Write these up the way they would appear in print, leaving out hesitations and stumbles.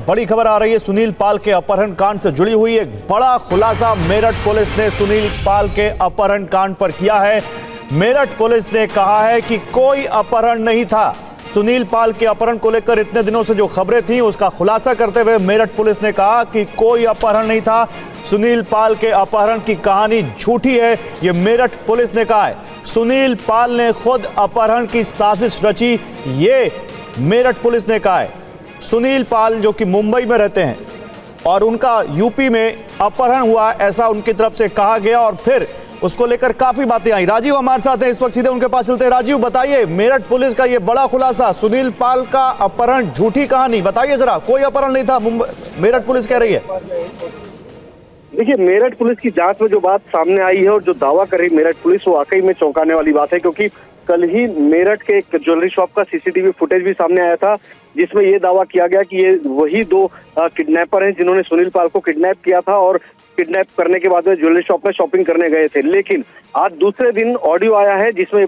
बड़ी खबर आ रही है सुनील पाल के अपहरण कांड से जुड़ी हुई। एक बड़ा खुलासा मेरठ पुलिस ने सुनील पाल के अपहरण कांड पर किया है। मेरठ पुलिस ने कहा है कि कोई अपहरण नहीं था। सुनील पाल के अपहरण को लेकर इतने दिनों से जो खबरें थी उसका खुलासा करते हुए मेरठ पुलिस ने कहा कि कोई अपहरण नहीं था। सुनील पाल के अपहरण की कहानी झूठी है, यह मेरठ पुलिस ने कहा है। सुनील पाल ने खुद अपहरण की साजिश रची, ये मेरठ पुलिस ने कहा है। सुनील पाल जो कि मुंबई में रहते हैं और उनका यूपी में अपहरण हुआ ऐसा उनकी तरफ से कहा गया और फिर उसको लेकर काफी बातें आई। राजीव हमारे साथ हैं, इस वक्त सीधे उनके पास चलते हैं। राजीव बताइए, मेरठ पुलिस का ये बड़ा खुलासा, सुनील पाल का अपहरण झूठी कहानी, बताइए जरा। कोई अपहरण नहीं था, मेरठ पुलिस कह रही है। देखिए, मेरठ पुलिस की जांच में जो बात सामने आई है और जो दावा कर रही मेरठ पुलिस, वो वाकई में चौंकाने वाली बात है, क्योंकि कल ही मेरठ के एक ज्वेलरी शॉप का सीसीटीवी फुटेज भी सामने आया था, जिसमें ये दावा किया गया कि ये वही दो किडनैपर हैं जिन्होंने सुनील पाल को किडनैप किया था और किडनैप करने के बाद में ज्वेलरी शॉप में शॉपिंग करने गए थे। लेकिन आज दूसरे दिन ऑडियो आया है जिसमें ये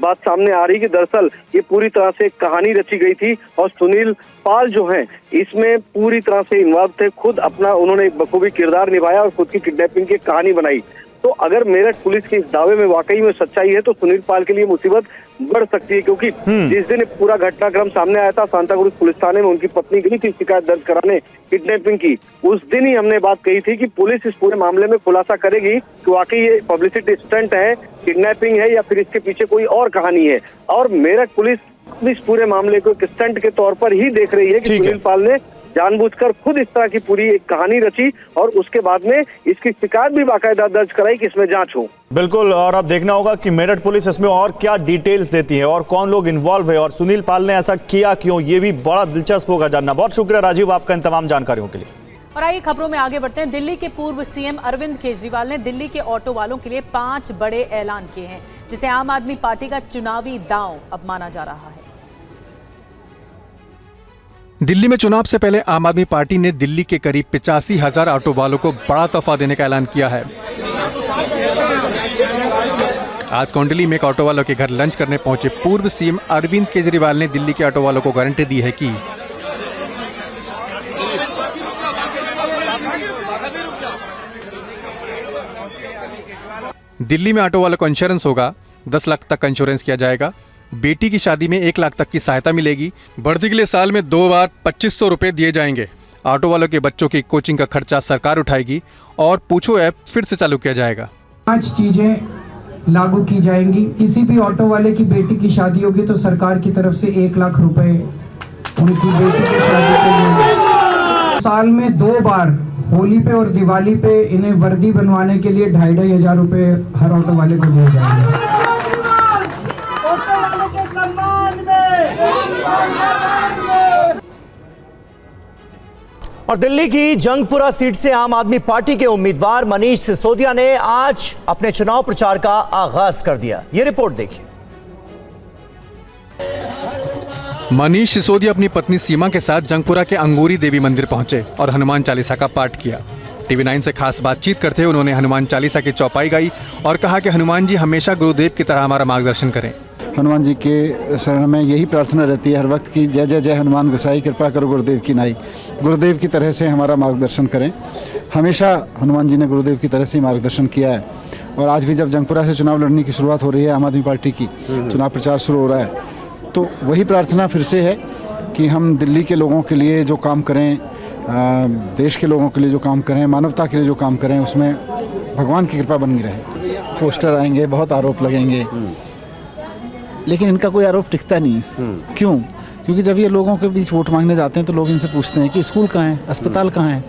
बात सामने आ रही कि दरअसल ये पूरी तरह से कहानी रची गई थी और सुनील पाल जो हैं इसमें पूरी तरह से इन्वॉल्व थे। खुद अपना उन्होंने बखूबी किरदार निभाया और खुद की किडनैपिंग की कहानी बनाई। तो अगर मेरठ पुलिस के इस दावे में वाकई में सच्चाई है तो सुनील पाल के लिए मुसीबत बढ़ सकती है, क्योंकि जिस दिन पूरा घटनाक्रम सामने आया था सांताक्रूज पुलिस थाने में उनकी पत्नी गई थी शिकायत दर्ज कराने किडनैपिंग की, उस दिन ही हमने बात कही थी कि पुलिस इस पूरे मामले में खुलासा करेगी कि वाकई ये पब्लिसिटी स्टंट है, किडनैपिंग है या फिर इसके पीछे कोई और कहानी है। और मेरठ पुलिस इस पूरे मामले को एक स्टंट के तौर पर ही देख रही है कि सुनील पाल ने जानबूझकर खुद इस तरह की पूरी एक कहानी रची और उसके बाद में इसकी शिकायत भी बाकायदा दर्ज कराई कि इसमें जांच हो। बिल्कुल, और अब देखना होगा कि मेरठ पुलिस इसमें और क्या डिटेल्स देती है और कौन लोग इन्वॉल्व है और सुनील पाल ने ऐसा किया क्यों, ये भी बड़ा दिलचस्प होगा जानना। बहुत शुक्रिया राजीव आपका इन तमाम जानकारियों के लिए। और आइए खबरों में आगे बढ़ते हैं। दिल्ली के पूर्व सीएम अरविंद केजरीवाल ने दिल्ली के ऑटो वालों के लिए 5 बड़े ऐलान किए हैं, जिसे आम आदमी पार्टी का चुनावी दांव अब माना जा रहा है। दिल्ली में चुनाव से पहले आम आदमी पार्टी ने दिल्ली के करीब 85,000 ऑटो वालों को बड़ा तोहफा देने का ऐलान किया है। आज कोंडली में एक ऑटो वालों के घर लंच करने पहुंचे पूर्व सीएम अरविंद केजरीवाल ने दिल्ली के ऑटो वालों को गारंटी दी है कि दिल्ली में ऑटो वालों को इंश्योरेंस होगा, 10 लाख तक का इंश्योरेंस किया जाएगा, बेटी की शादी में 1 लाख तक की सहायता मिलेगी, वर्दी के लिए साल में 2 बार 2500 रुपए दिए जाएंगे, ऑटो वालों के बच्चों की कोचिंग का खर्चा सरकार उठाएगी और पूछो ऐप फिर से चालू किया जाएगा। 5 चीजें लागू की जाएंगी। किसी भी ऑटो वाले की बेटी की शादी होगी तो सरकार की तरफ से 1 लाख रुपए उनकी बेटी की शादी के लिए, साल में 2 बार होली पे और दिवाली पे इन्हें वर्दी बनवाने के लिए 2,500 रुपए हर ऑटो वाले को दिए जाएंगे। और दिल्ली की जंगपुरा सीट से आम आदमी पार्टी के उम्मीदवार मनीष सिसोदिया ने आज अपने चुनाव प्रचार का आगाज कर दिया। ये रिपोर्ट देखिए। मनीष सिसोदिया अपनी पत्नी सीमा के साथ जंगपुरा के अंगूरी देवी मंदिर पहुंचे और हनुमान चालीसा का पाठ किया। TV9 से खास बातचीत करते हुए उन्होंने हनुमान चालीसा की चौपाई गाई और कहा कि हनुमान जी हमेशा गुरुदेव की तरह हमारा मार्गदर्शन करें। हनुमान जी के शरण में यही प्रार्थना रहती है हर वक्त की, जय जय जय हनुमान गोसाई, कृपा करो गुरुदेव की नाई। गुरुदेव की तरह से हमारा मार्गदर्शन करें। हमेशा हनुमान जी ने गुरुदेव की तरह से मार्गदर्शन किया है और आज भी जब जंगपुरा से चुनाव लड़ने की शुरुआत हो रही है, आम आदमी पार्टी की चुनाव प्रचार शुरू हो रहा है, तो वही प्रार्थना फिर से है कि हम दिल्ली के लोगों के लिए जो काम करें, देश के लोगों के लिए जो काम करें, मानवता के लिए जो काम करें, उसमें भगवान की कृपा बनी रहे। पोस्टर आएंगे, बहुत आरोप लगेंगे, लेकिन इनका कोई आरोप टिकता नहीं। क्यों? क्योंकि जब ये लोगों के बीच वोट मांगने जाते हैं तो लोग इनसे पूछते हैं कि स्कूल कहाँ है, अस्पताल कहाँ है।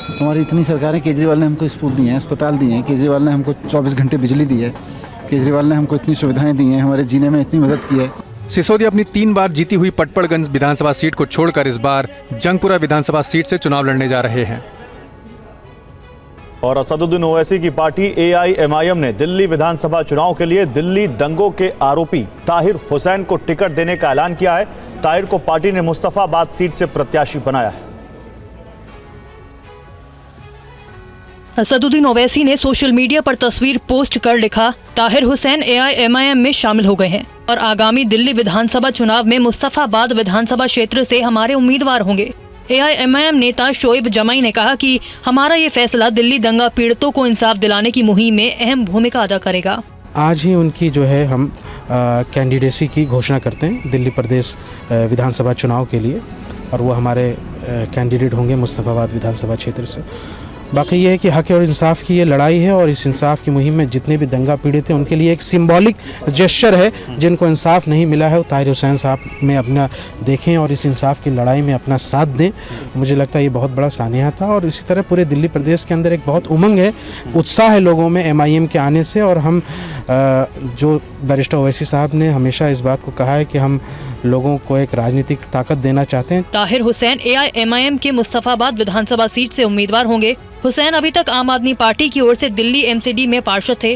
तुम्हारी इतनी सरकारें, केजरीवाल ने हमको स्कूल दिए हैं, अस्पताल दिए हैं, केजरीवाल ने हमको 24 घंटे बिजली दी है, केजरीवाल ने हमको इतनी सुविधाएं दी हैं, हमारे जीने में इतनी मदद की है। सिसोदिया अपनी 3 बार जीती हुई पटपड़गंज विधानसभा सीट को छोड़कर इस बार जंगपुरा विधानसभा सीट से चुनाव लड़ने जा रहे हैं। और असदुद्दीन ओवैसी की पार्टी AIMIM ने दिल्ली विधानसभा चुनाव के लिए दिल्ली दंगों के आरोपी ताहिर हुसैन को टिकट देने का ऐलान किया है। ताहिर को पार्टी ने मुस्तफाबाद सीट से प्रत्याशी बनाया है। असदुद्दीन ओवैसी ने सोशल मीडिया पर तस्वीर पोस्ट कर लिखा, ताहिर हुसैन AIMIM में शामिल हो गए हैं और आगामी दिल्ली विधानसभा चुनाव में मुस्तफाबाद विधानसभा क्षेत्र से हमारे उम्मीदवार होंगे। AIMIM नेता शोएब जमाई ने कहा कि हमारा ये फैसला दिल्ली दंगा पीड़ितों को इंसाफ दिलाने की मुहिम में अहम भूमिका अदा करेगा। आज ही उनकी जो है हम कैंडिडेसी की घोषणा करते हैं दिल्ली प्रदेश विधानसभा चुनाव के लिए, और वो हमारे कैंडिडेट होंगे मुस्तफाबाद विधानसभा क्षेत्र से। बाकी ये है कि हक और इंसाफ की ये लड़ाई है, और इस इंसाफ की मुहिम में जितने भी दंगा पीड़ित हैं उनके लिए एक सिंबॉलिक जेस्चर है। जिनको इंसाफ नहीं मिला है वो ताहिर हुसैन साहब में अपना देखें और इस इंसाफ की लड़ाई में अपना साथ दें। मुझे लगता है ये बहुत बड़ा सानिया था, और इसी तरह पूरे दिल्ली प्रदेश के अंदर एक बहुत उमंग है, उत्साह है लोगों में MIM के आने से। और हम जो बैरिस्टर ओवैसी साहब ने हमेशा इस बात को कहा है कि हम लोगों को एक राजनीतिक ताकत देना चाहते हैं। ताहिर हुसैन AIMIM के मुस्तफाबाद विधानसभा सीट से उम्मीदवार होंगे। हुसैन अभी तक आम आदमी पार्टी की ओर से दिल्ली MCD में पार्षद थे।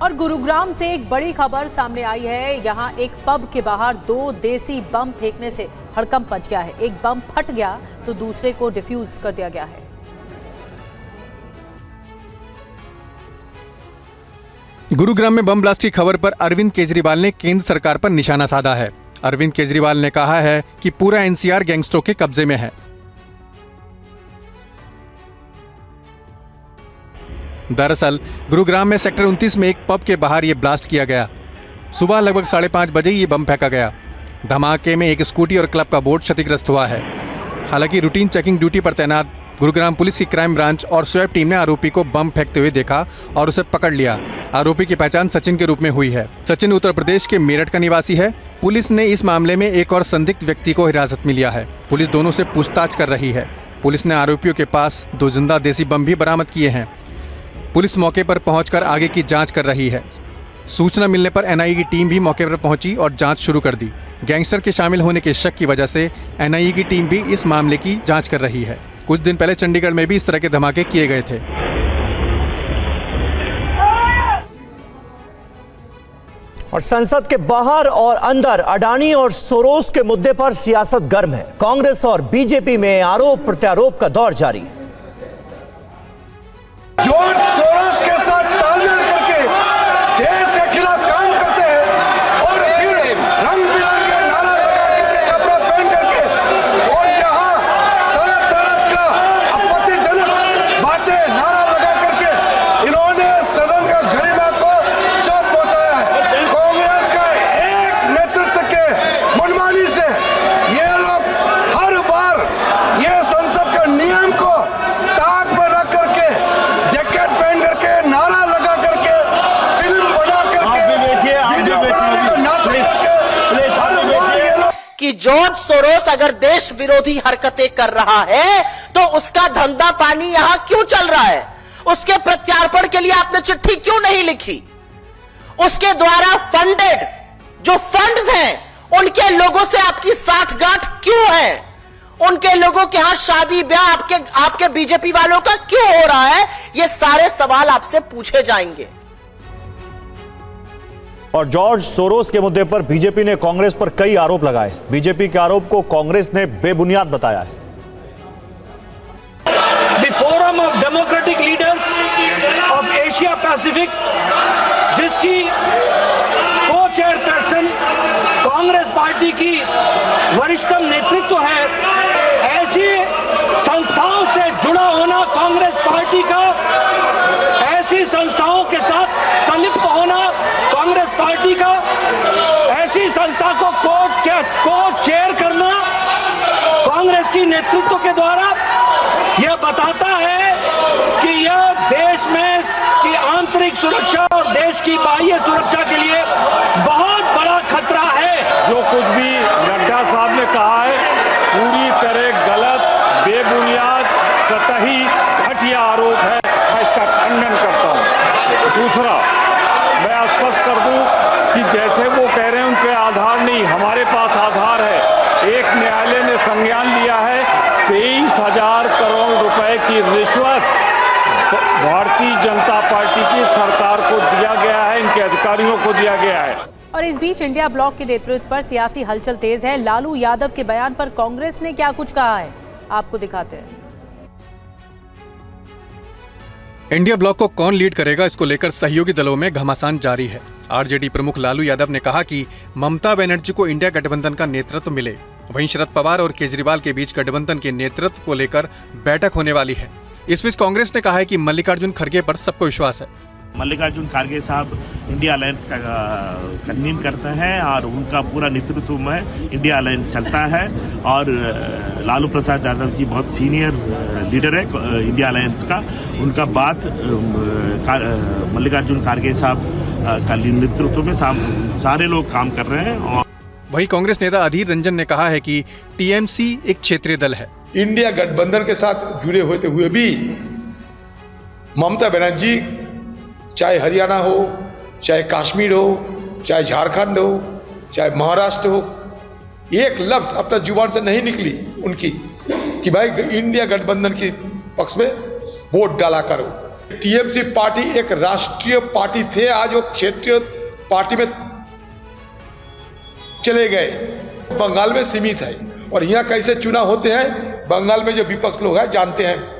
और गुरुग्राम से एक बड़ी खबर सामने आई है। यहाँ एक पब के बाहर 2 देसी बम फेंकने से हड़कंप मच गया है। एक बम फट गया तो दूसरे को डिफ्यूज कर दिया गया है। गुरुग्राम में बम ब्लास्ट की खबर पर अरविंद केजरीवाल ने केंद्र सरकार पर निशाना साधा है। अरविंद केजरीवाल ने कहा है कि पूरा NCR गैंगस्टरों के कब्जे में है। दरअसल गुरुग्राम में सेक्टर 29 में एक पब के बाहर ये ब्लास्ट किया गया। सुबह लगभग 5:30 बजे ये बम फेंका गया। धमाके में एक स्कूटी और क्लब का बोर्ड क्षतिग्रस्त हुआ है। हालांकि रूटीन चेकिंग ड्यूटी पर तैनात गुरुग्राम पुलिस की क्राइम ब्रांच और स्वैप टीम ने आरोपी को बम फेंकते हुए देखा और उसे पकड़ लिया। आरोपी की पहचान सचिन के रूप में हुई है। सचिन उत्तर प्रदेश के मेरठ का निवासी है। पुलिस ने इस मामले में एक और संदिग्ध व्यक्ति को हिरासत में लिया है। पुलिस दोनों से पूछताछ कर रही है। पुलिस ने आरोपियों के पास 2 जिंदा देसी बम भी बरामद किए हैं। पुलिस मौके पर पहुंचकर आगे की जांच कर रही है। सूचना मिलने पर NIA की टीम भी मौके पर पहुंची और जांच शुरू कर दी। गैंगस्टर के शामिल होने के शक की वजह से NIA की टीम भी इस मामले की जांच कर रही है। कुछ दिन पहले चंडीगढ़ में भी इस तरह के धमाके किए गए थे। और संसद के बाहर और अंदर अडानी और सोरोस के मुद्दे पर सियासत गर्म है। कांग्रेस और बीजेपी में आरोप प्रत्यारोप का दौर जारी है। जॉर्ज सोरोस के साथ तालमेल करके देश के खिलाफ काम करते हैं और फिर रंग बिरंगे नारा लगा करके कपड़ा पहन करके और यहाँ तरह तरह का आपत्तिजनक बातें नारा लगा करके इन्होंने सदन का गरिमा को चोट पहुंचाया है। कांग्रेस का एक नेतृत्व के मनमानी से ये लोग हर बार ये संसद के नियम को ताक पर रख करके जैकेट पहन करके नारा लगा करके फिल्म बना करके कि जॉर्ज सोरोस अगर देश विरोधी हरकतें कर रहा है तो उसका धंधा पानी यहां क्यों चल रहा है? उसके प्रत्यार्पण के लिए आपने चिट्ठी क्यों नहीं लिखी? उसके द्वारा फंडेड जो फंड्स हैं उनके लोगों से आपकी साठगांठ क्यों है? उनके लोगों के यहां शादी ब्याह आपके बीजेपी वालों का क्यों हो रहा है? ये सारे सवाल आपसे पूछे जाएंगे। और जॉर्ज सोरोस के मुद्दे पर बीजेपी ने कांग्रेस पर कई आरोप लगाए। बीजेपी के आरोप को कांग्रेस ने बेबुनियाद बताया है। The forum of democratic leaders of Asia Pacific, जिसकी को चेयरपर्सन कांग्रेस पार्टी की वरिष्ठतम नेतृत्व है, ऐसी संस्थाओं से जुड़ा होना कांग्रेस पार्टी का, ऐसी संस्थाओं के साथ संलिप्त होना कांग्रेस पार्टी का, ऐसी संस्था को चेयर करना कांग्रेस की नेतृत्व के द्वारा, यह बताता है कि यह देश में की आंतरिक सुरक्षा और देश की बाह्य सुरक्षा के लिए बहुत बड़ा खतरा है। जो कुछ भी नड्डा साहब ने कहा है पूरी तरह गलत, बेबुनियाद, सतही, घटिया आरोप है। मैं इसका खंडन करता हूं। दूसरा, मैं स्पष्ट कर दूं कि जैसे वो कह रहे हैं उनके आधार नहीं, हमारे पास आधार है। एक न्यायालय ने संज्ञान लिया है 23,000 करोड़ रुपए की रिश्वत भारतीय जनता पार्टी की सरकार को दिया गया है, इनके अधिकारियों को दिया गया है। और इस बीच इंडिया ब्लॉक के नेतृत्व पर सियासी हलचल तेज है। लालू यादव के बयान पर कांग्रेस ने क्या कुछ कहा है, आपको दिखाते हैं। इंडिया ब्लॉक को कौन लीड करेगा, इसको लेकर सहयोगी दलों में घमासान जारी है। आरजेडी प्रमुख लालू यादव ने कहा कि ममता बनर्जी को इंडिया गठबंधन का नेतृत्व मिले। वहीं शरद पवार और केजरीवाल के बीच गठबंधन के नेतृत्व को लेकर बैठक होने वाली है। इस बीच कांग्रेस ने कहा है कि मल्लिकार्जुन खड़गे पर सबको विश्वास है। मल्लिकार्जुन खड़गे साहब इंडिया अलायंस का कन्वीन करते हैं और उनका पूरा नेतृत्व में इंडिया अलायंस चलता है और लालू प्रसाद यादव जी बहुत सीनियर लीडर है इंडिया अलायंस का। उनका बात मल्लिकार्जुन खड़गे साहब का नेतृत्व में सारे लोग काम कर रहे हैं। और वहीं कांग्रेस नेता अधीर रंजन ने कहा है कि टीएमसी एक क्षेत्रीय दल है। इंडिया गठबंधन के साथ जुड़े होते हुए भी ममता बनर्जी चाहे हरियाणा हो, चाहे कश्मीर हो, चाहे झारखंड हो, चाहे महाराष्ट्र हो, एक लफ्ज अपना जुबान से नहीं निकली उनकी कि भाई इंडिया गठबंधन के पक्ष में वोट डाला करो। टीएमसी पार्टी एक राष्ट्रीय पार्टी थे, आज वो क्षेत्रीय पार्टी में चले गए। बंगाल में सीमित है और यहाँ कैसे चुनाव होते हैं बंगाल में जो विपक्ष लोग हैं जानते हैं।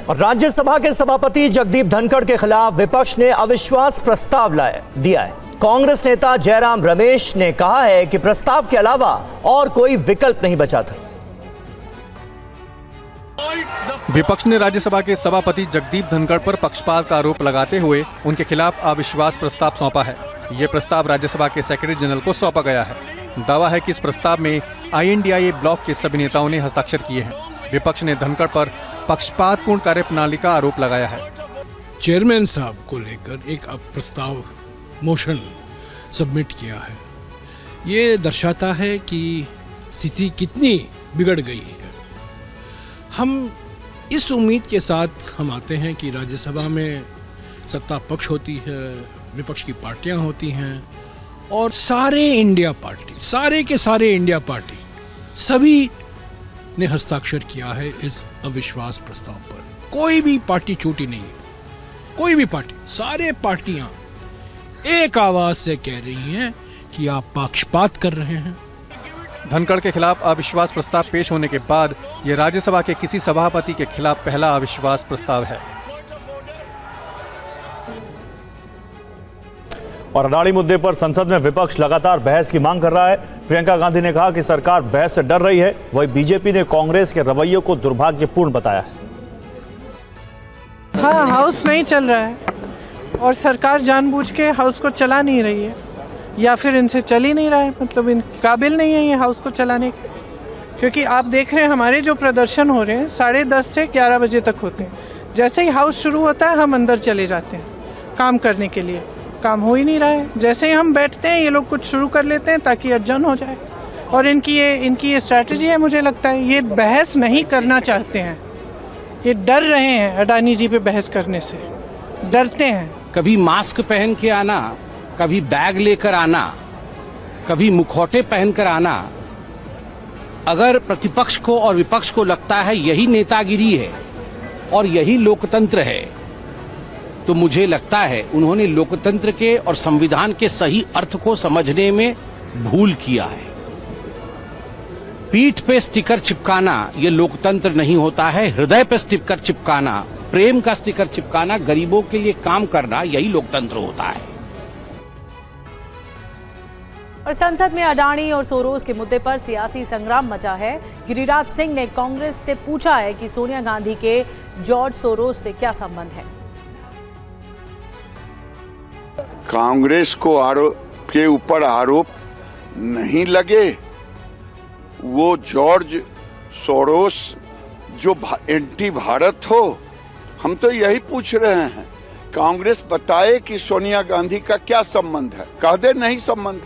और राज्यसभा के सभापति जगदीप धनखड़ के खिलाफ विपक्ष ने अविश्वास प्रस्ताव दिया है। कांग्रेस नेता जयराम रमेश ने कहा है कि प्रस्ताव के अलावा और कोई विकल्प नहीं बचा था। विपक्ष ने राज्यसभा के सभापति जगदीप धनखड़ पर पक्षपात का आरोप लगाते हुए उनके खिलाफ अविश्वास प्रस्ताव सौंपा है। ये प्रस्ताव राज्यसभा के सेक्रेटरी जनरल को सौंपा गया है। दावा है कि इस प्रस्ताव में INDIA ब्लॉक के सभी नेताओं ने हस्ताक्षर किए हैं। विपक्ष ने धनखड़ पर पक्षपातपूर्ण कार्यप्रणाली का आरोप लगाया है। चेयरमैन साहब को लेकर एक प्रस्ताव मोशन सबमिट किया है। ये दर्शाता है कि स्थिति कितनी बिगड़ गई है। हम इस उम्मीद के साथ हम आते हैं कि राज्यसभा में सत्ता पक्ष होती है, विपक्ष की पार्टियां होती हैं और सारे इंडिया पार्टी सभी ने हस्ताक्षर किया है इस अविश्वास प्रस्ताव पर। कोई भी पार्टी छोटी नहीं है, कोई भी पार्टी, सारे पार्टियां एक आवाज से कह रही हैं कि आप पक्षपात कर रहे हैं। धनखड़ के खिलाफ अविश्वास प्रस्ताव पेश होने के बाद यह राज्यसभा के किसी सभापति के खिलाफ पहला अविश्वास प्रस्ताव है। और अडानी मुद्दे पर संसद में विपक्ष लगातार बहस की मांग कर रहा है। प्रियंका गांधी ने कहा कि सरकार बहस से डर रही है। वहीं बीजेपी ने कांग्रेस के रवैये को दुर्भाग्यपूर्ण बताया है। हाँ, हाउस नहीं चल रहा है और सरकार जानबूझ के हाउस को चला नहीं रही है या फिर इनसे चल ही नहीं रहा है, मतलब इन काबिल नहीं है ये हाउस को चलाने के। क्योंकि आप देख रहे हैं हमारे जो प्रदर्शन हो रहे हैं 10:30 से 11 बजे तक होते हैं। जैसे ही हाउस शुरू होता है हम अंदर चले जाते हैं काम करने के लिए। काम हो ही नहीं रहा है। जैसे ही हम बैठते हैं ये लोग कुछ शुरू कर लेते हैं ताकि अड़चन हो जाए। और इनकी ये स्ट्रैटेजी है। मुझे लगता है ये बहस नहीं करना चाहते हैं, ये डर रहे हैं अडानी जी पे बहस करने से, डरते हैं। कभी मास्क पहन के आना, कभी बैग लेकर आना, कभी मुखौटे पहनकर आना। अगर प्रतिपक्ष को और विपक्ष को लगता है यही नेतागिरी है और यही लोकतंत्र है, तो मुझे लगता है उन्होंने लोकतंत्र के और संविधान के सही अर्थ को समझने में भूल किया है। पीठ पे स्टिकर चिपकाना ये लोकतंत्र नहीं होता है। हृदय पे स्टिकर चिपकाना, प्रेम का स्टिकर चिपकाना, गरीबों के लिए काम करना, यही लोकतंत्र होता है। और संसद में अडानी और सोरोस के मुद्दे पर सियासी संग्राम मचा है। गिरिराज सिंह ने कांग्रेस से पूछा है कि सोनिया गांधी के जॉर्ज सोरोस से क्या संबंध है। कांग्रेस को के ऊपर आरोप नहीं लगे। वो जॉर्ज सोरोस जो एंटी भारत हो, हम तो यही पूछ रहे हैं। कांग्रेस बताए कि सोनिया गांधी का क्या संबंध है, कह दे नहीं संबंध।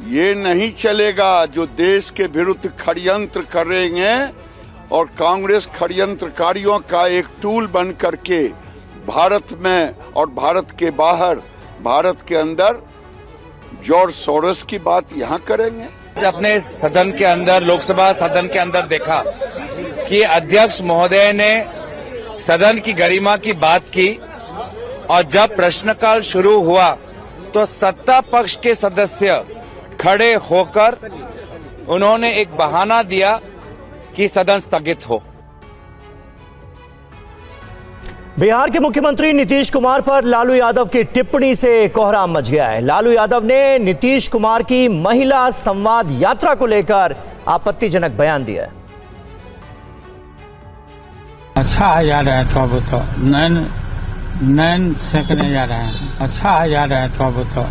ये नहीं चलेगा जो देश के विरुद्ध षड्यंत्र करेंगे और कांग्रेस षड्यंत्रकारियों का एक टूल बन करके भारत में और भारत के बाहर, भारत के अंदर जॉर्ज सोरोस की बात यहाँ करेंगे। अपने सदन के अंदर, लोकसभा सदन के अंदर देखा कि अध्यक्ष महोदय ने सदन की गरिमा की बात की और जब प्रश्नकाल शुरू हुआ तो सत्ता पक्ष के सदस्य खड़े होकर उन्होंने एक बहाना दिया कि सदन स्थगित हो। बिहार के मुख्यमंत्री नीतीश कुमार पर लालू यादव की टिप्पणी से कोहराम मच गया है। लालू यादव ने नीतीश कुमार की महिला संवाद यात्रा को लेकर आपत्तिजनक बयान दिया है। अच्छा जा रहा है तो अब तो नैन सेकने जा रहे हैं। अच्छा जा रहा है तो अब तो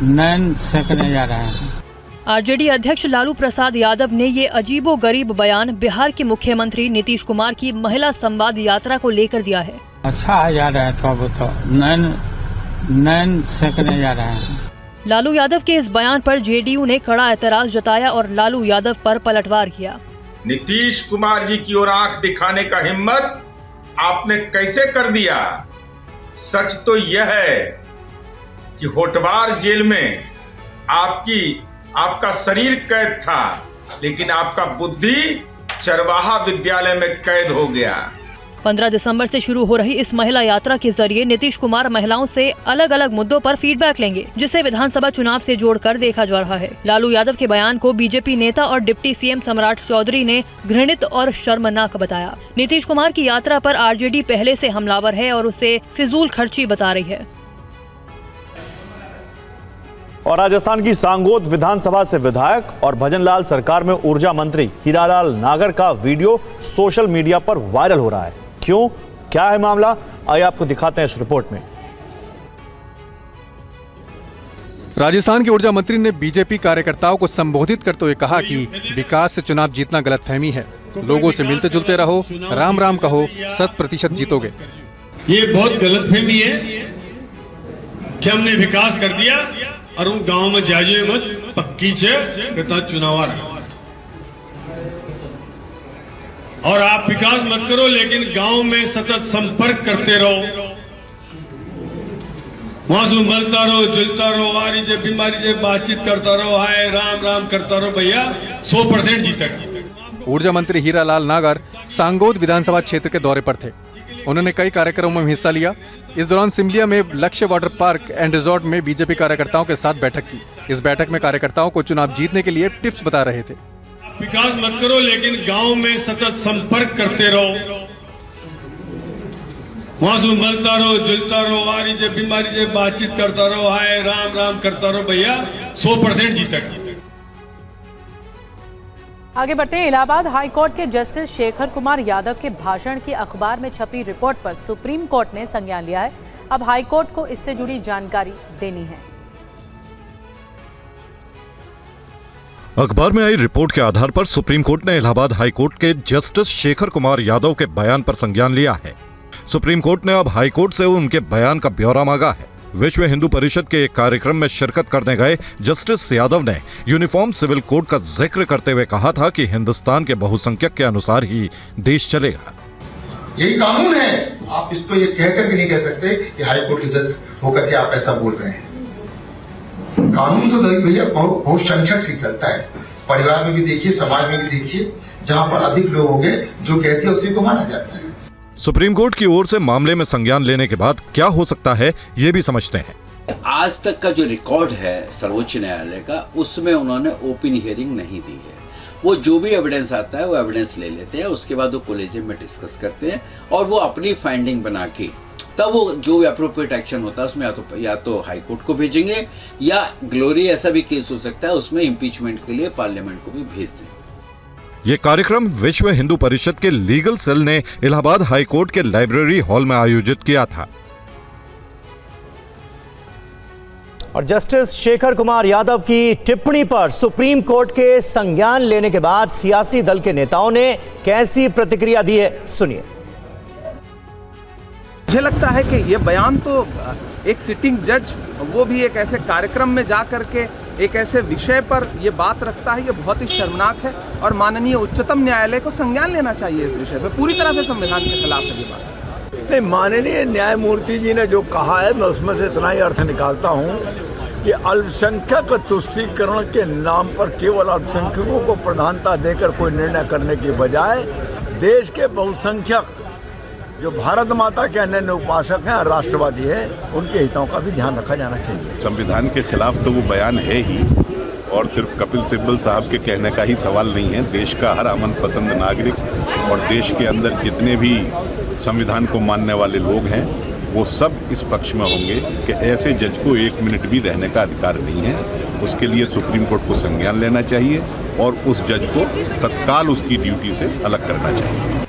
नैन सेकने जा रहे हैं। आरजेडी अध्यक्ष लालू प्रसाद यादव ने ये अजीबोगरीब बयान बिहार के मुख्यमंत्री नीतीश कुमार की महिला संवाद यात्रा को लेकर दिया है। अच्छा जा रहा है तो अब तो नैन सेकने जा रहे हैं। लालू यादव के इस बयान पर जेडीयू ने कड़ा एतराज जताया और लालू यादव पर पलटवार किया। नीतीश कुमार जी की ओर आंख दिखाने का हिम्मत आपने कैसे कर दिया? सच तो यह है कि होटवार जेल में आपका शरीर कैद था, लेकिन आपका बुद्धि चरवाहा विद्यालय में कैद हो गया। 15 दिसंबर से शुरू हो रही इस महिला यात्रा के जरिए नीतीश कुमार महिलाओं से अलग अलग मुद्दों पर फीडबैक लेंगे, जिसे विधानसभा चुनाव से जोड़कर देखा जा रहा है। लालू यादव के बयान को बीजेपी नेता और डिप्टी सीएम सम्राट चौधरी ने घृणित और शर्मनाक बताया। नीतीश कुमार की यात्रा पर आरजेडी पहले से हमलावर है और उसे फिजूल खर्ची बता रही है। और राजस्थान की सांगोद विधानसभा से विधायक और भजनलाल सरकार में ऊर्जा मंत्री हीरालाल नागर का वीडियो सोशल मीडिया पर वायरल हो रहा है। क्यों, क्या है मामला, आइए आपको दिखाते हैं इस रिपोर्ट में। राजस्थान के ऊर्जा मंत्री ने बीजेपी कार्यकर्ताओं को संबोधित करते हुए कहा कि विकास से चुनाव जीतना गलतफहमी है। लोगों से मिलते जुलते रहो, राम राम कहो, 100% जीतोगे। ये बहुत गलतफहमी है कि हमने विकास कर दिया और उन गांव में जाइए मत पक्की छे चुनाव और आप विकास मत करो, लेकिन गांव में सतत संपर्क करते रहो, वहां से मिलता रहो, जुलता रहो, वारी जे बीमारी जे बातचीत करता रहो, हाय राम राम करता रहो, भैया 100% जीतक। ऊर्जा मंत्री हीरालाल नागर सांगोद विधानसभा क्षेत्र के दौरे पर थे। उन्होंने कई कार्यक्रमों में हिस्सा लिया। इस दौरान सिमलिया में लक्ष्य वाटर पार्क एंड रिजॉर्ट में बीजेपी कार्यकर्ताओं के साथ बैठक की। इस बैठक में कार्यकर्ताओं को चुनाव जीतने के लिए टिप्स बता रहे थे। विकास मत करो, लेकिन गांव में सतत संपर्क करते रहो, वहां से मिलता रहो, जुलता रहो, वारी जे बीमारी जे बातचीत करता रहो, हाय राम राम करता रहो, भैया 100% जीतक। आगे बढ़ते हैं। इलाहाबाद हाई कोर्ट के जस्टिस शेखर कुमार यादव के भाषण की अखबार में छपी रिपोर्ट पर सुप्रीम कोर्ट ने संज्ञान लिया है। अब हाई कोर्ट को इससे जुड़ी जानकारी देनी है। अखबार में आई रिपोर्ट के आधार पर सुप्रीम कोर्ट ने इलाहाबाद हाई कोर्ट के जस्टिस शेखर कुमार यादव के बयान पर संज्ञान लिया है। सुप्रीम कोर्ट ने अब हाई कोर्ट से उनके बयान का ब्यौरा मांगा है। विश्व हिंदू परिषद के एक कार्यक्रम में शिरकत करने गए जस्टिस यादव ने यूनिफॉर्म सिविल कोड का जिक्र करते हुए कहा था कि हिंदुस्तान के बहुसंख्यक के अनुसार ही देश चलेगा। यही कानून है, आप इसको ये कहकर भी नहीं कह सकते कि हाई कोर्ट के जज होकर के आप ऐसा बोल रहे हैं। कानून तो भैया बहुत संख्यक से चलता है। परिवार में भी देखिए, समाज में भी देखिए, जहाँ पर अधिक लोग होंगे जो कहते हैं उसी को माना जाता है। सुप्रीम कोर्ट की ओर से मामले में संज्ञान लेने के बाद क्या हो सकता है, ये भी समझते हैं। आज तक का जो रिकॉर्ड है सर्वोच्च न्यायालय का, उसमें उन्होंने ओपन हियरिंग नहीं दी है। वो जो भी एविडेंस आता है वो एविडेंस ले लेते हैं, उसके बाद वो कॉलेजियम में डिस्कस करते हैं और वो अपनी फाइंडिंग बना के तब वो जो भी अप्रोप्रिएट एक्शन होता है उसमें या तो हाई कोर्ट को भेजेंगे या ग्लोरी ऐसा भी केस हो सकता है उसमें इम्पीचमेंट के लिए पार्लियामेंट को भी भेज दें। ये कार्यक्रम विश्व हिंदू परिषद के लीगल सेल ने इलाहाबाद हाई कोर्ट के लाइब्रेरी हॉल में आयोजित किया था। और जस्टिस शेखर कुमार यादव की टिप्पणी पर सुप्रीम कोर्ट के संज्ञान लेने के बाद सियासी दल के नेताओं ने कैसी प्रतिक्रिया दी है, सुनिए। मुझे लगता है कि ये बयान तो एक सिटिंग जज, वो भी एक ऐसे कार्यक्रम में जा करके एक ऐसे विषय पर ये बात रखता है, ये बहुत ही शर्मनाक है और माननीय उच्चतम न्यायालय को संज्ञान लेना चाहिए इस विषय पर। पूरी तरह से संविधान के खिलाफ है ये बात। नहीं, माननीय न्यायमूर्ति जी ने जो कहा है मैं उसमें से इतना ही अर्थ निकालता हूँ कि अल्पसंख्यक तुष्टीकरण के नाम पर केवल अल्पसंख्यकों को प्रधानता देकर कोई निर्णय करने की बजाय देश के बहुसंख्यक जो भारत माता के अन्य उपासक हैं और राष्ट्रवादी हैं, उनके हितों का भी ध्यान रखा जाना चाहिए। संविधान के खिलाफ तो वो बयान है ही, और सिर्फ कपिल सिब्बल साहब के कहने का ही सवाल नहीं है। देश का हर अमन पसंद नागरिक और देश के अंदर जितने भी संविधान को मानने वाले लोग हैं वो सब इस पक्ष में होंगे कि ऐसे जज को 1 मिनट भी रहने का अधिकार नहीं है। उसके लिए सुप्रीम कोर्ट को संज्ञान लेना चाहिए और उस जज को तत्काल उसकी ड्यूटी से अलग करना चाहिए।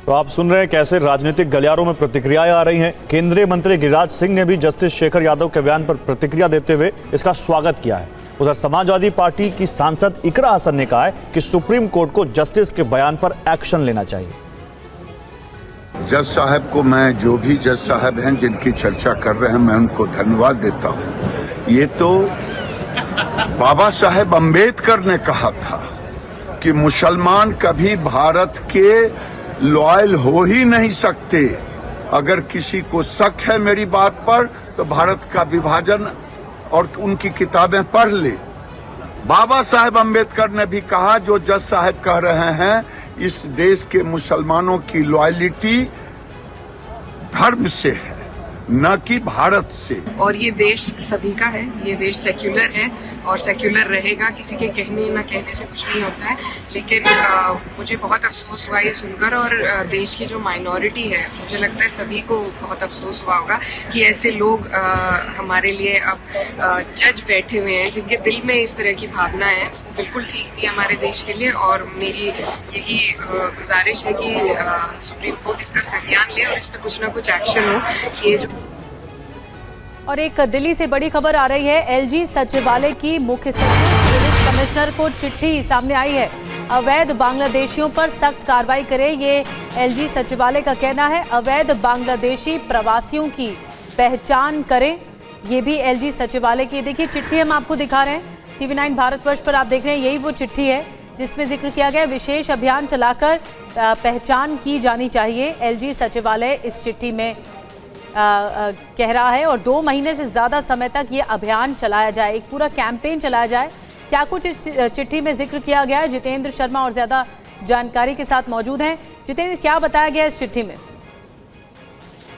तो आप सुन रहे हैं कैसे राजनीतिक गलियारों में प्रतिक्रियाएं आ रही हैं। केंद्रीय मंत्री गिरिराज सिंह ने भी जस्टिस शेखर यादव के बयान पर प्रतिक्रिया देते हुए इसका स्वागत किया है। उधर समाजवादी पार्टी की सांसद इकरा हसन ने कहा है कि सुप्रीम कोर्ट को जस्टिस के बयान पर एक्शन लेना चाहिए। जज साहब को मैं, जो भी जज साहब हैं जिनकी चर्चा कर रहे हैं, मैं उनको धन्यवाद देता हूं। ये तो बाबा साहेब अम्बेडकर ने कहा था कि मुसलमान कभी भारत के लॉयल हो ही नहीं सकते। अगर किसी को शक है मेरी बात पर तो भारत का विभाजन और उनकी किताबें पढ़ ले। बाबा साहेब अम्बेडकर ने भी कहा जो जज साहब कह रहे हैं, इस देश के मुसलमानों की लॉयल्टी धर्म से है, न कि भारत से। और ये देश सभी का है, ये देश सेक्युलर है और सेक्युलर रहेगा। किसी के कहने न कहने से कुछ नहीं होता है। लेकिन मुझे बहुत अफसोस हुआ ये सुनकर, और देश की जो माइनॉरिटी है, मुझे लगता है सभी को बहुत अफसोस हुआ होगा कि ऐसे लोग हमारे लिए अब जज बैठे हुए हैं जिनके दिल में इस तरह की भावना है। तो बिल्कुल ठीक नहीं हमारे देश के लिए, और मेरी यही गुजारिश है कि सुप्रीम कोर्ट इसका संज्ञान ले और इस पर कुछ ना कुछ एक्शन हो कि ये जो। और एक दिल्ली से बड़ी खबर आ रही है। एलजी सचिवालय की मुख्य सचिव पुलिस कमिश्नर को चिट्ठी सामने आई है। अवैध बांग्लादेशियों पर सख्त कार्रवाई करे, ये एलजी सचिवालय का कहना है। अवैध बांग्लादेशी प्रवासियों की पहचान करें, ये भी एलजी सचिवालय की। देखिए चिट्ठी हम आपको दिखा रहे हैं, TV9 भारतवर्ष पर आप देख रहे हैं। यही वो चिट्ठी है जिसमें जिक्र किया गया विशेष अभियान चलाकर पहचान की जानी चाहिए। एलजी सचिवालय इस चिट्ठी में कह रहा है, और 2 महीने से ज़्यादा समय तक ये अभियान चलाया जाए, एक पूरा कैंपेन चलाया जाए। क्या कुछ इस चिट्ठी में जिक्र किया गया है? जितेंद्र शर्मा और ज़्यादा जानकारी के साथ मौजूद हैं। जितेंद्र, क्या बताया गया इस चिट्ठी में?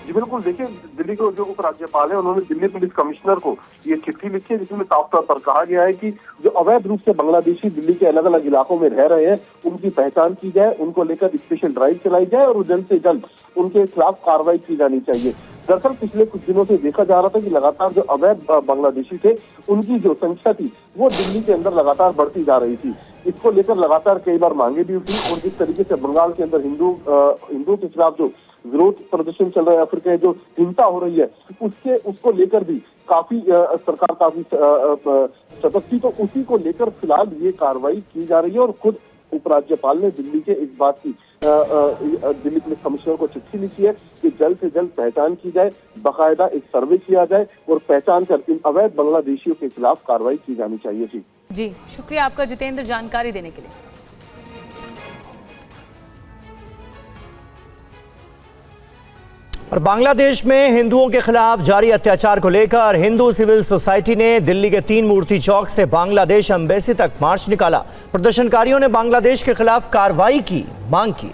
जी बिल्कुल, देखिए दिल्ली के जो उपराज्यपाल है उन्होंने दिल्ली पुलिस कमिश्नर को ये चिट्ठी लिखी है जिसमें साफ तौर पर कहा गया है कि जो अवैध रूप से बांग्लादेशी दिल्ली के अलग अलग इलाकों में रह रहे हैं उनकी पहचान की जाए, उनको लेकर स्पेशल ड्राइव चलाई जाए और जल्द से जल्द उनके खिलाफ कार्रवाई की जानी चाहिए। दरअसल पिछले कुछ दिनों से देखा जा रहा था कि लगातार जो अवैध बांग्लादेशी थे उनकी जो संख्या थी वो दिल्ली के अंदर लगातार बढ़ती जा रही थी। इसको लेकर लगातार कई बार मांगे भी उठी, और जिस तरीके से बंगाल के अंदर हिंदुओं के खिलाफ जो विरोध प्रदर्शन चल रहा है, फिर जो हिंसा हो रही है उसको लेकर भी काफी सरकार काफी सतर्क थी। तो उसी को लेकर फिलहाल ये कार्रवाई की जा रही है, और खुद उपराज्यपाल ने दिल्ली के इस बात की दिल्ली पुलिस कमिश्नर को चिट्ठी लिखी है कि जल्द से जल्द पहचान की जाए, बाकायदा एक सर्वे किया जाए और पहचान कर इन अवैध बांग्लादेशियों के खिलाफ कार्रवाई की जानी चाहिए। जी शुक्रिया आपका जितेंद्र, जानकारी देने के लिए। और बांग्लादेश में हिंदुओं के खिलाफ जारी अत्याचार को लेकर हिंदू सिविल सोसाइटी ने दिल्ली के 3 मूर्ति चौक से बांग्लादेश एम्बेसी तक मार्च निकाला। प्रदर्शनकारियों ने बांग्लादेश के खिलाफ कार्रवाई की मांग की।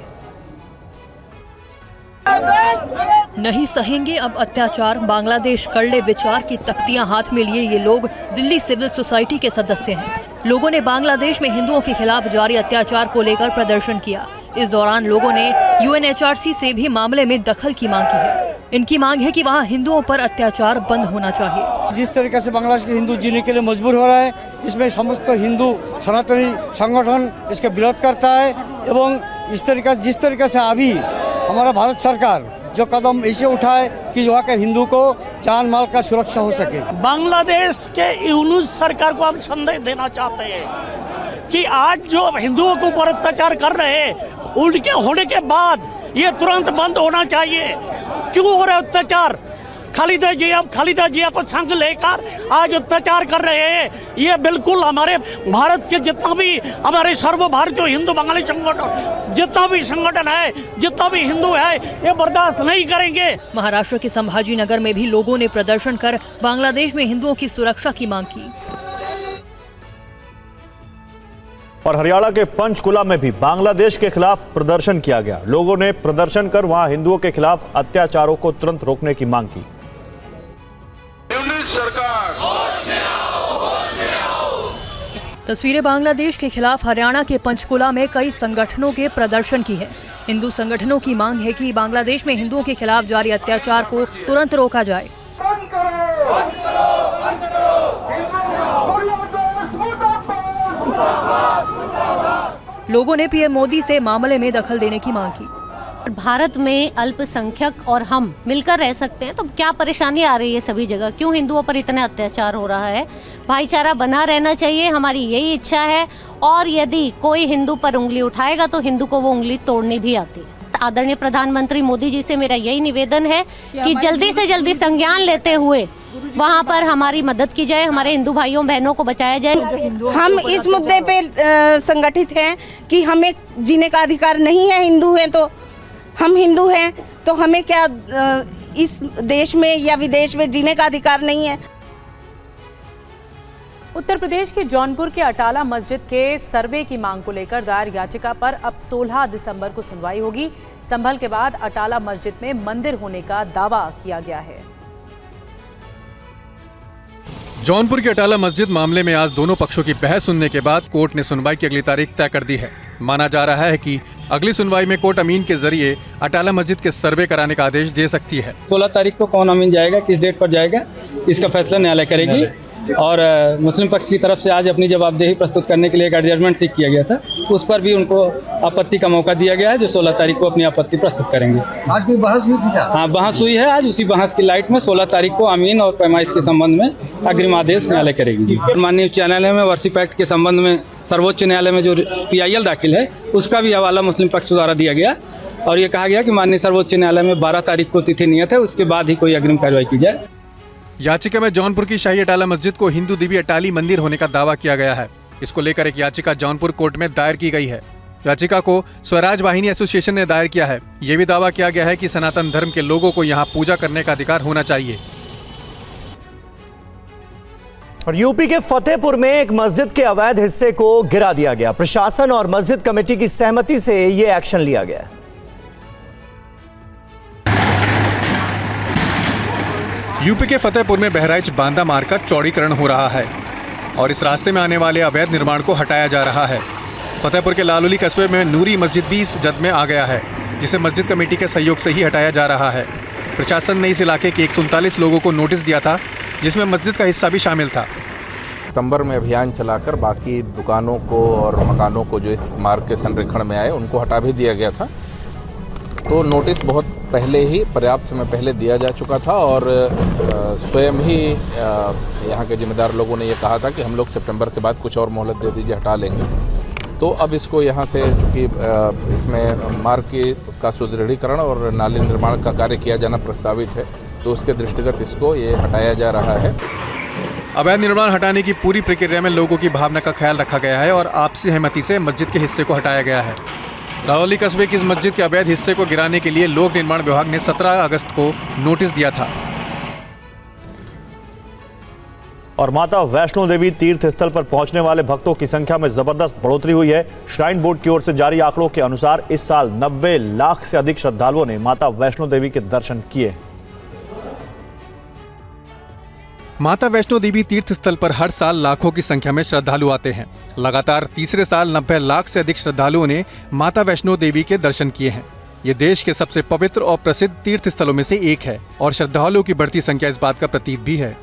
नहीं सहेंगे अब अत्याचार, बांग्लादेश कर ले विचार की तख्तियां हाथ में लिए ये लोग दिल्ली सिविल सोसाइटी के सदस्य हैं। लोगों ने बांग्लादेश में हिंदुओं के खिलाफ जारी अत्याचार को लेकर प्रदर्शन किया। इस दौरान लोगों ने UNHRC से भी मामले में दखल की मांग की है। इनकी मांग है कि वहां हिंदुओं पर अत्याचार बंद होना चाहिए। जिस तरीके से बांग्लादेश के हिंदू जीने के लिए मजबूर हो रहा है, इसमें समस्त हिंदू सनातनी संगठन इसका विरोध करता है। एवं जिस तरीके से अभी हमारा भारत सरकार जो कदम ऐसे उठाए कि वहाँ के हिंदू को जान माल का सुरक्षा हो सके। बांग्लादेश के यूनुस सरकार को हम संदेश देना चाहते हैं कि आज जो हिंदुओं के ऊपर अत्याचार कर रहे हैं उनके होने के बाद ये तुरंत बंद होना चाहिए। क्यों हो रहा है अत्याचार? खालिदा जिया को संग लेकर आज अत्याचार कर रहे हैं। ये बिल्कुल हमारे भारत के जितना भी हमारे सर्व भारतीय हिंदू बंगाली संगठन जितना भी संगठन है, जितना भी हिंदू है, ये बर्दाश्त नहीं करेंगे। महाराष्ट्र के संभाजी नगर में भी लोगों ने प्रदर्शन कर बांग्लादेश में हिंदुओं की सुरक्षा की मांग की। और हरियाणा के पंचकुला में भी बांग्लादेश के खिलाफ प्रदर्शन किया गया। लोगों ने प्रदर्शन कर वहां हिंदुओं के खिलाफ अत्याचारों को तुरंत रोकने की मांग की। तस्वीरें बांग्लादेश के खिलाफ हरियाणा के पंचकुला में कई संगठनों के प्रदर्शन की है। हिंदू संगठनों की मांग है कि बांग्लादेश में हिंदुओं के खिलाफ जारी अत्याचार को तुरंत रोका जाए। लोगों ने पीएम मोदी से मामले में दखल देने की मांग की। भारत में अल्पसंख्यक और हम मिलकर रह सकते हैं, तो क्या परेशानी आ रही है सभी जगह? क्यों हिंदुओं पर इतना अत्याचार हो रहा है? भाईचारा बना रहना चाहिए, हमारी यही इच्छा है। और यदि कोई हिंदू पर उंगली उठाएगा तो हिंदू को वो उंगली तोड़नी भी आती है। आदरणीय प्रधानमंत्री मोदी जी से मेरा यही निवेदन है कि जल्दी से जल्दी संज्ञान लेते हुए वहाँ पर हमारी मदद की जाए, हमारे हिंदू भाइयों बहनों को बचाया जाए। हम इस मुद्दे पे संगठित हैं कि हमें जीने का अधिकार नहीं है। हिंदू हैं तो हम हिंदू हैं, तो हमें क्या इस देश में या विदेश में जीने का अधिकार नहीं है? उत्तर प्रदेश के जौनपुर के अटाला मस्जिद के सर्वे की मांग को लेकर दायर याचिका पर अब 16 दिसंबर को सुनवाई होगी। संभल के बाद अटाला मस्जिद में मंदिर होने का दावा किया गया है। जौनपुर की अटाला मस्जिद मामले में आज दोनों पक्षों की बहस सुनने के बाद कोर्ट ने सुनवाई की अगली तारीख तय कर दी है। माना जा रहा है कि अगली सुनवाई में कोर्ट अमीन के जरिए अटाला मस्जिद के सर्वे कराने का आदेश दे सकती है। 16 तारीख को कौन अमीन जाएगा, किस डेट पर जाएगा, इसका फैसला न्यायालय करेगी। और मुस्लिम पक्ष की तरफ से आज अपनी जवाबदेही प्रस्तुत करने के लिए एक एडजमेंट सीख किया गया था, उस पर भी उनको आपत्ति का मौका दिया गया है, जो 16 तारीख को अपनी आपत्ति प्रस्तुत करेंगे। आज कोई बहस हुई थी क्या? हाँ, बहस हुई है। आज उसी बहस की लाइट में 16 तारीख को अमीन और पैमाइश के संबंध में अग्रिम आदेश न्यायालय करेगी। माननीय उच्च न्यायालय में वर्षिप एक्ट के संबंध में सर्वोच्च न्यायालय में जो PIL दाखिल है, उसका भी हवाला मुस्लिम पक्ष द्वारा दिया गया और ये कहा गया कि माननीय सर्वोच्च न्यायालय में 12 तारीख को तिथि नियत है, उसके बाद ही कोई अग्रिम कार्रवाई की जाए। याचिका में जौनपुर की शाही अटाला मस्जिद को हिंदू देवी अटाली मंदिर होने का दावा किया गया है। इसको लेकर एक याचिका जौनपुर कोर्ट में दायर की गई है। याचिका को स्वराज वाहिनी एसोसिएशन ने दायर किया है। ये भी दावा किया गया है कि सनातन धर्म के लोगों को यहाँ पूजा करने का अधिकार होना चाहिए। और यूपी के फतेहपुर में एक मस्जिद के अवैध हिस्से को गिरा दिया गया। प्रशासन और मस्जिद कमेटी की सहमति से ये एक्शन लिया गया। यूपी के फतेहपुर में बहराइच बांदा मार्ग का चौड़ीकरण हो रहा है और इस रास्ते में आने वाले अवैध निर्माण को हटाया जा रहा है। फतेहपुर के लालूली कस्बे में नूरी मस्जिद भी इस जद में आ गया है, जिसे मस्जिद कमेटी के सहयोग से ही हटाया जा रहा है। प्रशासन ने इस इलाके के 139 लोगों को नोटिस दिया था, जिसमें मस्जिद का हिस्सा भी शामिल था। सितंबर में अभियान चलाकर बाकी दुकानों को और मकानों को जो इस मार्ग के संरक्षण में आए उनको हटा भी दिया गया था। तो नोटिस बहुत पहले ही, पर्याप्त समय पहले दिया जा चुका था और स्वयं ही यहाँ के जिम्मेदार लोगों ने ये कहा था कि हम लोग सितंबर के बाद कुछ और मोहलत दे दीजिए, हटा लेंगे। तो अब इसको यहाँ से, चूँकि इसमें मार्ग का सुदृढ़ीकरण और नाली निर्माण का कार्य किया जाना प्रस्तावित है, तो उसके दृष्टिगत इसको ये हटाया जा रहा है। अवैध निर्माण हटाने की पूरी प्रक्रिया में लोगों की भावना का ख्याल रखा गया है और आपसी सहमति से मस्जिद के हिस्से को हटाया गया है। लाहौली कस्बे की इस मस्जिद के अवैध हिस्से को गिराने के लिए लोक निर्माण विभाग ने 17 अगस्त को नोटिस दिया था। और माता वैष्णो देवी तीर्थ स्थल पर पहुंचने वाले भक्तों की संख्या में जबरदस्त बढ़ोतरी हुई है। श्राइन बोर्ड की ओर से जारी आंकड़ों के अनुसार इस साल 90 लाख से अधिक श्रद्धालुओं ने माता वैष्णो देवी के दर्शन किए। माता वैष्णो देवी तीर्थ स्थल पर हर साल लाखों की संख्या में श्रद्धालु आते हैं। लगातार तीसरे साल 90 लाख से अधिक श्रद्धालुओं ने माता वैष्णो देवी के दर्शन किए हैं। ये देश के सबसे पवित्र और प्रसिद्ध तीर्थ स्थलों में से एक है और श्रद्धालुओं की बढ़ती संख्या इस बात का प्रतीक भी है।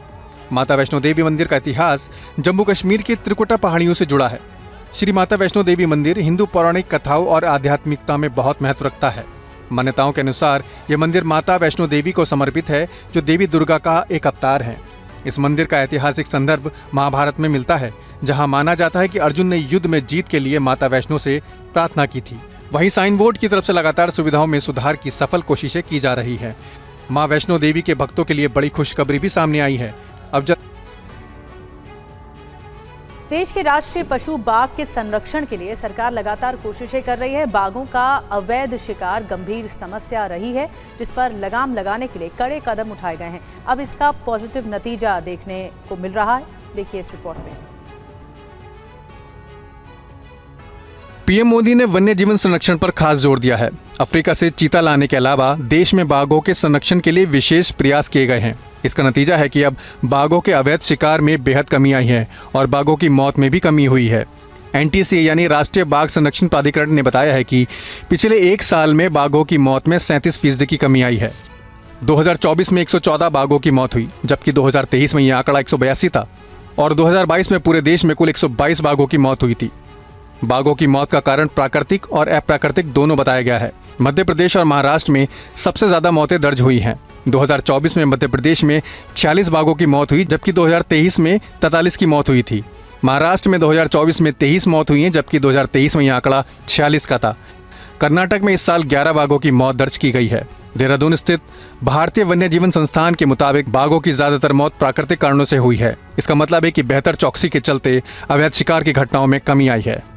माता वैष्णो देवी मंदिर का इतिहास जम्मू कश्मीर की त्रिकुटा पहाड़ियों से जुड़ा है। श्री माता वैष्णो देवी मंदिर हिंदू पौराणिक कथाओं और आध्यात्मिकता में बहुत महत्व रखता है। मान्यताओं के अनुसार ये मंदिर माता वैष्णो देवी को समर्पित है, जो देवी दुर्गा का एक अवतार है। इस मंदिर का ऐतिहासिक संदर्भ महाभारत में मिलता है, जहां माना जाता है कि अर्जुन ने युद्ध में जीत के लिए माता वैष्णो से प्रार्थना की थी। वहीं साइन बोर्ड की तरफ से लगातार सुविधाओं में सुधार की सफल कोशिशें की जा रही है। मां वैष्णो देवी के भक्तों के लिए बड़ी खुशखबरी भी सामने आई है। अब जब देश के राष्ट्रीय पशु बाघ के संरक्षण के लिए सरकार लगातार कोशिशें कर रही है। बाघों का अवैध शिकार गंभीर समस्या रही है, जिस पर लगाम लगाने के लिए कड़े कदम उठाए गए हैं। अब इसका पॉजिटिव नतीजा देखने को मिल रहा है। देखिए इस रिपोर्ट में। पीएम मोदी ने वन्य जीवन संरक्षण पर खास जोर दिया है। अफ्रीका से चीता लाने के अलावा देश में बाघों के संरक्षण के लिए विशेष प्रयास किए गए हैं। इसका नतीजा है कि अब बाघों के अवैध शिकार में बेहद कमी आई है और बाघों की मौत में भी कमी हुई है। NTCA यानी राष्ट्रीय बाघ संरक्षण प्राधिकरण ने बताया है कि पिछले एक साल में बाघों की मौत में 37% की कमी आई है। 2024 में 114 बाघों की मौत हुई, जबकि 2023 में यह आंकड़ा 182 था और 2022 में पूरे देश में कुल 122 बाघों की मौत हुई थी। बाघों की मौत का कारण प्राकृतिक और अप्राकृतिक दोनों बताया गया है। मध्य प्रदेश और महाराष्ट्र में सबसे ज्यादा मौतें दर्ज हुई हैं। 2024 में मध्य प्रदेश में 46 बाघों की मौत हुई, जबकि 2023 में 43 की मौत हुई थी। महाराष्ट्र में 2024 में 23 मौत हुई हैं, जबकि 2023 में यह आंकड़ा 46 का था। कर्नाटक में इस साल 11 बाघों की मौत दर्ज की गई है। देहरादून स्थित भारतीय वन्य जीवन संस्थान के मुताबिक बाघों की ज्यादातर मौत प्राकृतिक कारणों से हुई है। इसका मतलब है कि बेहतर चौकसी के चलते अवैध शिकार की घटनाओं में कमी आई है।